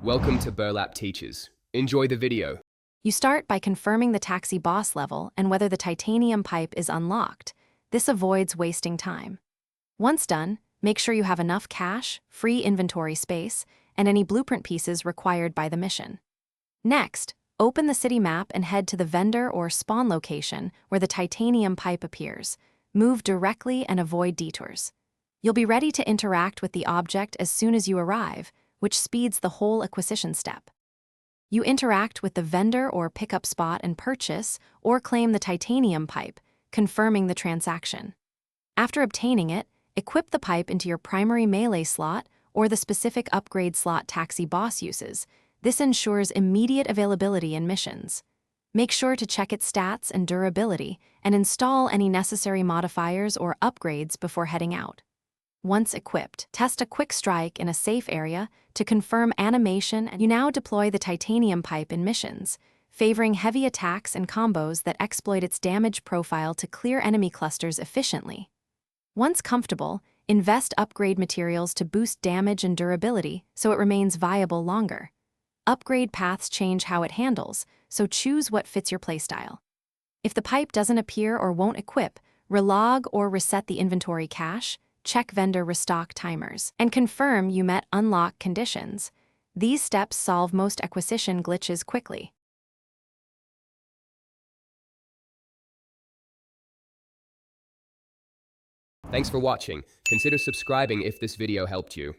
Welcome to Burlap Teachers. Enjoy the video. You start by confirming the taxi boss level and whether the titanium pipe is unlocked. This avoids wasting time. Once done, make sure you have enough cash, free inventory space, and any blueprint pieces required by the mission. Next, open the city map and head to the vendor or spawn location where the titanium pipe appears. Move directly and avoid detours. You'll be ready to interact with the object as soon as you arrive, which speeds the whole acquisition step. You interact with the vendor or pickup spot and purchase or claim the titanium pipe, confirming the transaction. After obtaining it, equip the pipe into your primary melee slot or the specific upgrade slot taxi boss uses. This ensures immediate availability in missions. Make sure to check its stats and durability and install any necessary modifiers or upgrades before heading out. Once equipped, test a quick strike in a safe area to confirm animation, and you now deploy the titanium pipe in missions, favoring heavy attacks and combos that exploit its damage profile to clear enemy clusters efficiently. Once comfortable, invest upgrade materials to boost damage and durability so it remains viable longer. Upgrade paths change how it handles, so choose what fits your playstyle. If the pipe doesn't appear or won't equip, relog or reset the inventory cache, check vendor restock timers, and confirm you met unlock conditions. These steps solve most acquisition glitches quickly. Thanks for watching. Consider subscribing if this video helped you.